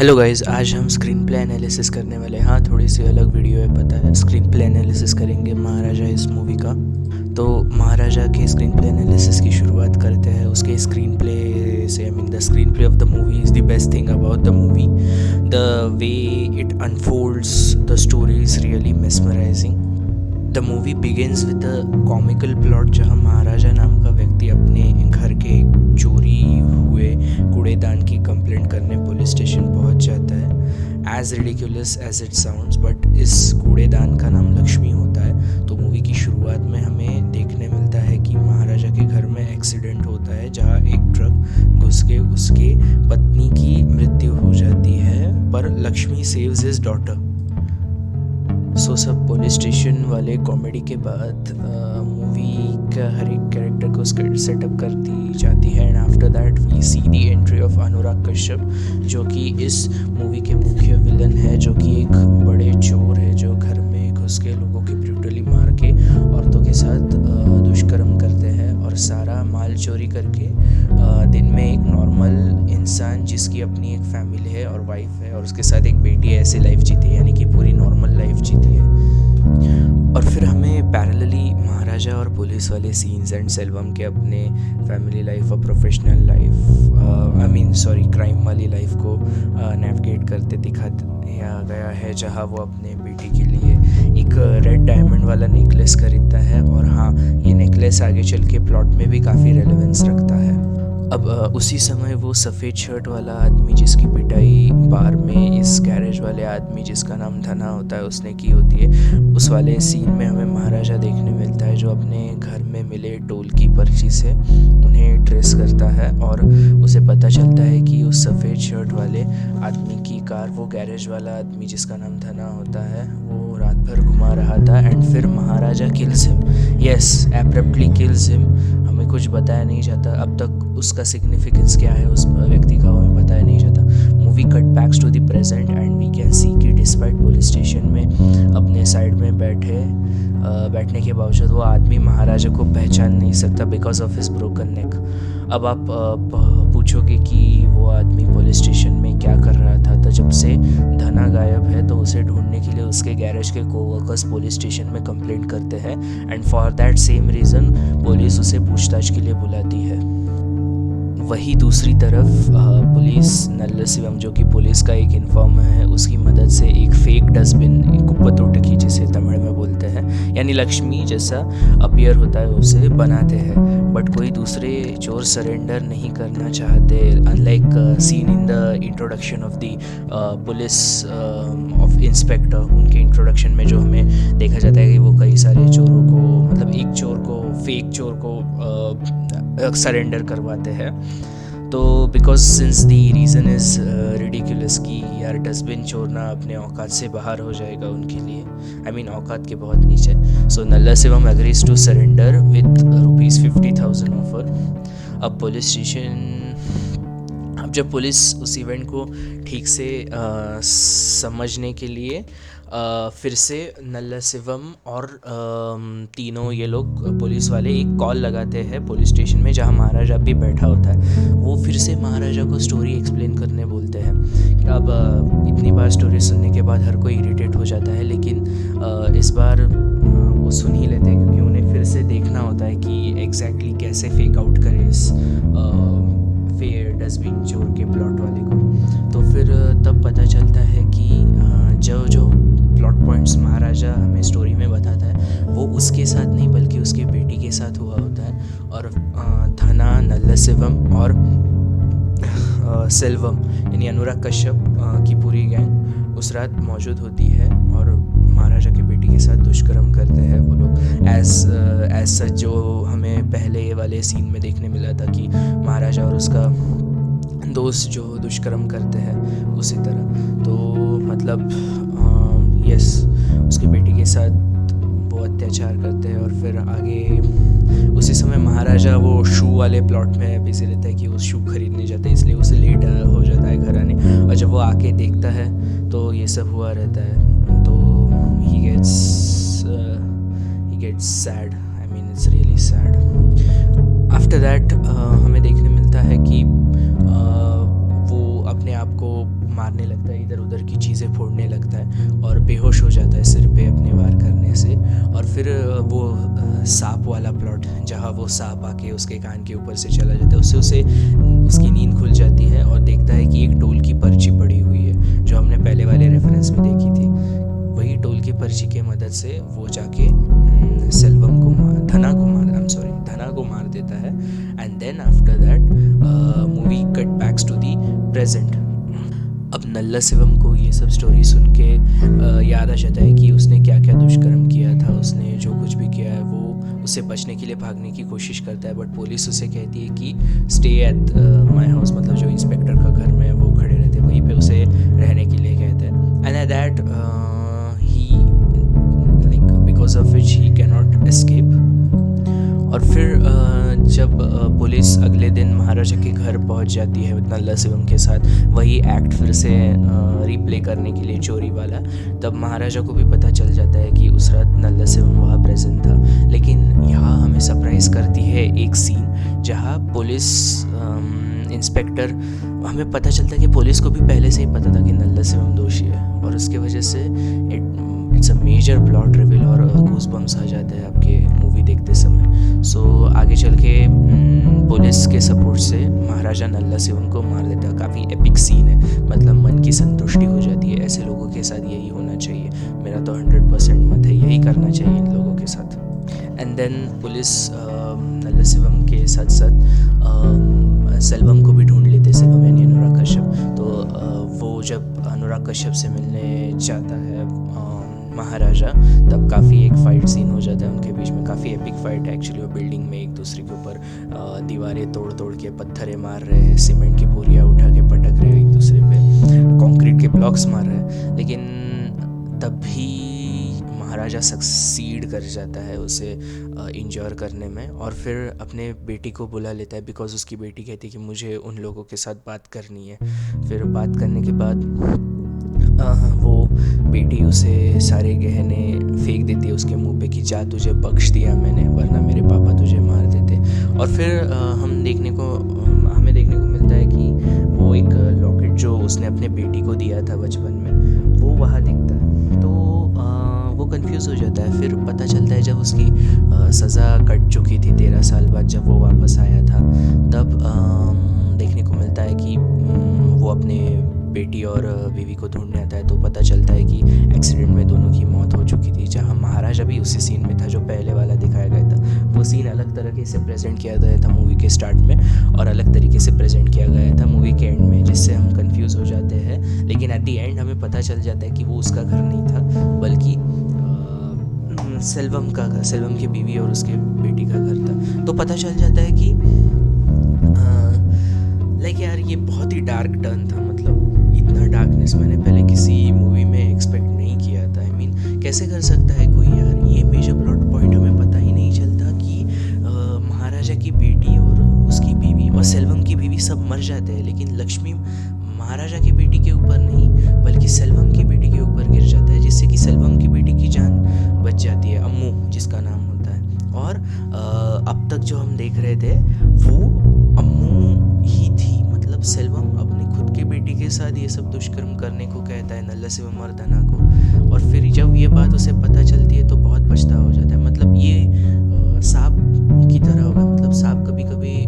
Hello guys, आज हम screen play analysis करने वाले हैं। हाँ, थोड़ी सी अलग वीडियो है, पता है। स्क्रीन प्ले एनालिसिस करेंगे महाराजा इस मूवी का। तो महाराजा के स्क्रीन प्ले एनालिसिस की शुरुआत करते हैं उसके स्क्रीन प्ले से। The screen play of the movie is the best thing about the movie. The way it unfolds the story is really mesmerising. The movie begins with a comical plot, जहाँ महाराजा नाम का व्यक्ति अपने घर के चोरी हुए कूड़ेदान की कंप्लेंट करने पुलिस स्टेशन पहुंच जाता है। As ridiculous as it sounds, but इस कूड़ेदान का नाम लक्ष्मी होता है। तो मूवी की शुरुआत में हमें देखने मिलता है कि महाराजा के घर में एक्सीडेंट होता है, जहाँ एक ट्रक घुस के उसके पत्नी की मृत्यु हो जाती है, पर लक्ष्मी सेव्स हिज डॉटर। सो सब पुलिस स्टेशन वाले कॉमेडी के बाद मूवी का हर एक कैरेक्टर को सेटअप कर दी जाती है। And after that we see the entry of Anurag Kashyap, जो कि इस मूवी के मुख्य विलन है, जो कि एक बड़े चोर है, जो घर में घुस के लोगों की ब्रूटली मार के औरतों के साथ दुष्कर्म करते हैं और सारा माल चोरी करके दिन में एक नॉर्मल इंसान जिसकी अपनी एक फैमिली है और वाइफ है और उसके साथ एक बेटी है, ऐसी लाइफ जीती है, यानी कि पूरी नॉर्मल लाइफ जीती है। और फिर हमें पैरेलली महाराजा और पुलिस वाले सीन्स एंड सेल्वम के अपने फैमिली लाइफ और प्रोफेशनल लाइफ क्राइम वाली लाइफ को नेविगेट करते दिखाया गया है, जहाँ वो अपने बेटी के लिए एक रेड डायमंड वाला नेकलेस खरीदता है। और हाँ, ये नेकलेस आगे चल के प्लॉट में भी काफ़ी रेलेवेंस रखता है। अब उसी समय वो सफ़ेद शर्ट वाला आदमी जिसकी पिटाई बार में इस गैरेज वाले आदमी जिसका नाम धना होता है उसने की होती है, उस वाले सीन में हमें महाराजा देखने मिलता है, जो अपने घर में मिले टोल की पर्ची से उन्हें ट्रेस करता है और उसे पता चलता है कि उस सफ़ेद शर्ट वाले आदमी की कार वो गैरेज वाला आदमी जिसका नाम धना होता है वो रात भर घुमा रहा था। एंड फिर Maharaja kills him, yes, abruptly kills him. हमें कुछ बताया नहीं जाता अब तक, उसका सिग्निफिकेंस क्या है उस व्यक्ति का, हमें बताया नहीं जाता। Movie cut backs to the present and we can see कि डिस्पाइट पुलिस स्टेशन में अपने साइड में बैठने के बावजूद वो आदमी महाराजा को पहचान नहीं सकता बिकॉज ऑफ हिज ब्रोकन नेक। अब आप पूछोगे कि वो आदमी पुलिस स्टेशन में क्या कर रहा था, तो जब से धना गायब है तो उसे ढूंढने के लिए उसके गैरेज के कोवर्कर्स पुलिस स्टेशन में कंप्लेंट करते हैं and for that same reason police उसे पूछताछ के लिए बुलाती है। वही दूसरी तरफ पुलिस नल्ला शिवम, जो कि पुलिस का एक इन्फॉर्मर है, उसकी मदद से एक फेक डस्टबिन, कुप्पतोटकी जिसे तमिल में बोलते हैं, यानी लक्ष्मी जैसा अपीयर होता है, उसे बनाते हैं। बट कोई दूसरे चोर सरेंडर नहीं करना चाहते, unlike seen in the introduction of the police of inspector. उनके इंट्रोडक्शन में जो हमें देखा जाता है कि वो कई सारे चोरों को, मतलब एक चोर को, फेक चोर को सरेंडर करवाते हैं। तो because since the reason is ridiculous कि यार डस्टबिन चोरना अपने औकात से बाहर हो जाएगा उनके लिए, औकात के बहुत नीचे। So Nalla Shivam agrees to surrender with ₹50,000 offer. अब पुलिस स्टेशन, अब जब पुलिस उस इवेंट को ठीक से समझने के लिए फिर से नल्ला शिवम और तीनों ये लोग पुलिस वाले एक कॉल लगाते हैं पुलिस स्टेशन में, जहाँ महाराजा भी बैठा होता है। वो फिर से महाराजा को स्टोरी एक्सप्लेन करने बोलते हैं कि अब इतनी बार स्टोरी सुनने के बाद हर कोई इरिटेट हो जाता है, लेकिन इस बार वो सुन ही लेते हैं, क्योंकि उन्हें फिर से देखना होता है कि एग्जैक्टली कैसे फेक आउट करें इस डस्टबिन चोर के प्लॉट वाले को। तो फिर तब पता चलता है कि जो प्लॉट पॉइंट्स महाराजा हमें स्टोरी में बताता है वो उसके साथ नहीं बल्कि उसके बेटी के साथ हुआ होता है। और धना, नल्ला शिवम और सेल्वम यानी अनुराग कश्यप की पूरी गैंग उस रात मौजूद होती है और महाराजा की बेटी के साथ दुष्कर्म करते हैं वो लोग। एज सच जो हमें पहले वाले सीन में देखने मिला था कि महाराजा और उसका दोस्त जो दुष्कर्म करते हैं, उसी तरह। तो मतलब यस, उसकी बेटी के साथ वो अत्याचार करते हैं। और फिर आगे उसी समय महाराजा वो शू वाले प्लॉट में बिजी रहता है कि वो शू खरीदने जाते हैं, इसलिए उसे लेट हो जाता है घर आने। और जब वो आके देखता है तो ये सब हुआ रहता है, तो he gets sad, it's really sad. After that हमें देखने मिलता है कि वो अपने आप को मारने लगता है, इधर उधर की चीज़ें फोड़ने लगता है और बेहोश हो जाता है सिर पे अपने वार करने से। और फिर वो सांप वाला प्लॉट, जहाँ वो सांप आके उसके कान के ऊपर से चला जाता है, उससे उसे उसकी नींद खुल जाती है और देखता है कि एक टोल की पर्ची पड़ी हुई है, जो हमने पहले वाले रेफरेंस में देखी थी। वही टोल की पर्ची के मदद से वो जाके सेल्वम को धना को मार देता है। And then after that movie cut backs to the present. अब नल्ला शिवम को ये सब स्टोरी सुन के याद आ जाता है कि उसने क्या क्या दुष्कर्म किया था। उसने जो कुछ भी किया है वो उससे बचने के लिए भागने की कोशिश करता है, बट पुलिस उसे कहती है कि स्टे एट माई हाउस, मतलब जो इंस्पेक्टर का घर में वो खड़े रहते हैं वहीं पे उसे रहने के लिए कहते हैं। And at that he like because of which he can not escape. और फिर जब पुलिस अगले दिन महाराजा के घर पहुंच जाती है नल्ला शिवम के साथ वही एक्ट फिर से रिप्ले करने के लिए, चोरी वाला, तब महाराजा को भी पता चल जाता है कि उस रात नल्ला शिवम वहाँ प्रेजेंट था। लेकिन यहाँ हमें सरप्राइज करती है एक सीन जहाँ पुलिस इंस्पेक्टर, हमें पता चलता है कि पुलिस को भी पहले से ही पता था कि नल्ला शिवम दोषी है, और उसके वजह से it's a major plot reveal और गूज बम्स आ जाते हैं आपके मूवी देखते समय। सो आगे चल के पुलिस के सपोर्ट से महाराजा नल्ला शिवम को मार देता है। काफ़ी एपिक सीन है, मतलब मन की संतुष्टि हो जाती है। ऐसे लोगों के साथ यही होना चाहिए, मेरा तो 100% मत है, यही करना चाहिए इन लोगों के साथ। एंड देन पुलिस नल्ला शिवम के साथ साथ सेल्वम को भी ढूंढ लेते, सेल्वम यानी अनुराग कश्यप। तो वो जब अनुराग कश्यप से मिलने जाता है महाराजा, तब काफ़ी एक फ़ाइट सीन हो जाता है उनके बीच में। काफ़ी एपिक फाइट है एक्चुअली। वो बिल्डिंग में एक दूसरे के ऊपर दीवारें तोड़ तोड़ के पत्थरें मार रहे हैं, सीमेंट की बोरियाँ उठा के पटक रहे हैं एक दूसरे पे, कंक्रीट के ब्लॉक्स मार रहे हैं। लेकिन तब भी महाराजा सक्सीड कर जाता है उसे इंजोर करने में, और फिर अपने बेटी को बुला लेता है, बिकॉज उसकी बेटी कहती है कि मुझे उन लोगों के साथ बात करनी है। फिर बात करने के बाद वो बेटी उसे सारे गहने फेंक देती है उसके मुंह पे कि जा, तुझे बख्श दिया मैंने, वरना मेरे पापा तुझे मार देते। और फिर हमें देखने को मिलता है कि वो एक लॉकेट जो उसने अपने बेटी को दिया था बचपन में, वो वहाँ दिखता है। तो वो कंफ्यूज हो जाता है। फिर पता चलता है जब उसकी सज़ा कट चुकी थी 13 साल बाद, जब वो वापस आया था, तब देखने को मिलता है कि वो अपने बेटी और बीवी को ढूंढने आता है। तो पता चलता है कि एक्सीडेंट में दोनों की मौत हो चुकी थी, जहाँ महाराजा भी उसी सीन में था जो पहले वाला दिखाया गया था। वो सीन अलग तरीके से प्रेजेंट किया गया था मूवी के स्टार्ट में, और अलग तरीके से प्रेजेंट किया गया था मूवी के एंड में, जिससे हम कंफ्यूज हो जाते हैं। लेकिन एट दी एंड हमें पता चल जाता है कि वो उसका घर नहीं था, बल्कि सेल्वम की बीवी और उसके बेटी का घर था। तो पता चल जाता है कि लाइक यार ये बहुत ही डार्क टर्न था, मतलब इतना डार्कनेस मैंने पहले किसी मूवी में एक्सपेक्ट नहीं किया था। आई मीन कैसे कर सकता है कोई यार, ये मेजर प्लॉट पॉइंट हमें पता ही नहीं चलता कि महाराजा की बेटी और उसकी बीवी और सेल्वम की बीवी सब मर जाते हैं, लेकिन लक्ष्मी महाराजा की बेटी के ऊपर नहीं बल्कि सेल्वम की बेटी के ऊपर गिर जाता है, जिससे कि सेल्वम की बेटी की जान बच जाती है, अम्मू जिसका नाम होता है। और अब तक जो हम देख रहे थे वो अम्मू ही थी, मतलब सेल्वम अपनी खुद के बेटी के साथ ये सब दुष्कर्म करने को कहता है नल्ला शिवम और धना को, और फिर जब ये बात उसे पता चलती है तो बहुत पछतावा हो जाता है। मतलब ये सांप की तरह होगा, मतलब सांप कभी कभी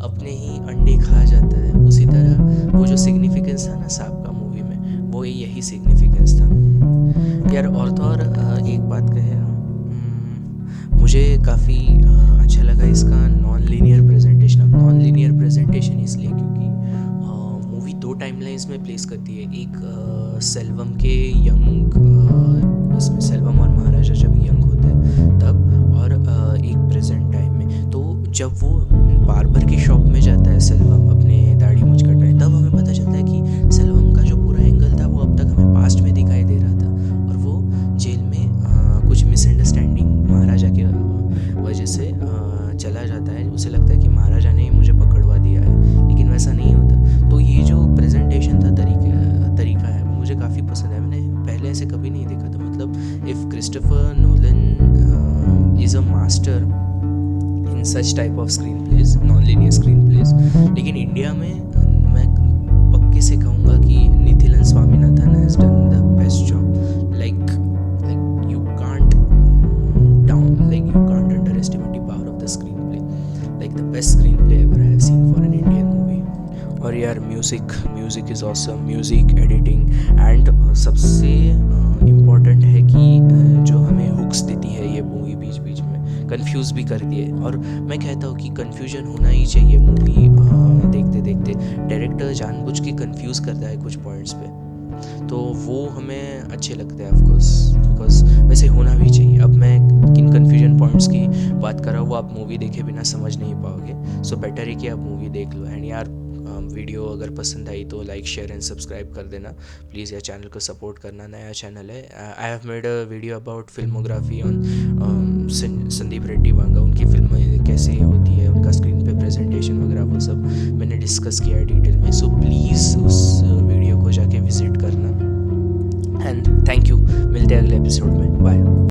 अपने ही अंडे खा जाता है, उसी तरह वो जो सिग्निफिकेंस था ना सांप का मूवी में, वो यही सिग्निफिकेंस था यार। और तो और एक बात कहे, मुझे काफ़ी अच्छा लगा इसका नॉन लीनियर प्रेजेंटेशन। अब नॉन लीनियर प्रेजेंटेशन इसलिए क्योंकि मूवी 2 टाइमलाइंस में प्लेस करती है, एक सेल्वम के यंग, उसमें सेल्वम और महाराजा जब यंग होते हैं तब, और एक प्रेजेंट टाइम में। तो जब वो बार्बर की शॉप में जाता है सेल्वम अपने दाढ़ी मूंछ कटवाने, तब हमें पता चलता है कि सेल्वम का जो पूरा एंगल था वो अब तक हमें पास्ट में दिखाई दे रहा था, और वो जेल में कुछ मिसअंडरस्टैंडिंग महाराजा के वजह से चला जाता है। उसे लगता है कि महाराजा ने मुझे पकड़वा दिया है, लेकिन वैसा नहीं होता। तो ये जो प्रेजेंटेशन था, तरीका है, वो मुझे काफ़ी पसंद है। मैंने पहले ऐसे कभी नहीं देखा था। मतलब if Christopher Nolan is a master in such type of screen plays, non linear screen plays, लेकिन इंडिया में मैं music is awesome, music, editing and सबसे इम्पॉर्टेंट है कि जो हमें हुक्स देती है ये मूवी, बीच बीच में कंफ्यूज भी करती है। और मैं कहता हूँ कि कन्फ्यूजन होना ही चाहिए मूवी देखते देखते। डायरेक्टर जानबूझ के कंफ्यूज करता है कुछ पॉइंट्स पे, तो वो हमें अच्छे लगते हैं ऑफकोर्स, बिकॉज वैसे होना भी चाहिए। अब मैं किन कन्फ्यूजन पॉइंट्स की बात कर रहा हूँ वो आप मूवी देखे बिना समझ नहीं पाओगे, सो बेटर है कि आप मूवी देख लो। एंड यार वीडियो अगर पसंद आई तो लाइक, शेयर एंड सब्सक्राइब कर देना प्लीज़, यार चैनल को सपोर्ट करना, नया चैनल है। I have made a video about filmography on Sandeep Reddy Vanga, उनकी फिल्में कैसे होती है, उनका स्क्रीन पे प्रेजेंटेशन वगैरह वो सब मैंने डिस्कस किया है डिटेल में, सो प्लीज़ उस वीडियो को जाके विजिट करना। एंड थैंक यू, मिलते हैं अगले एपिसोड में, बाय।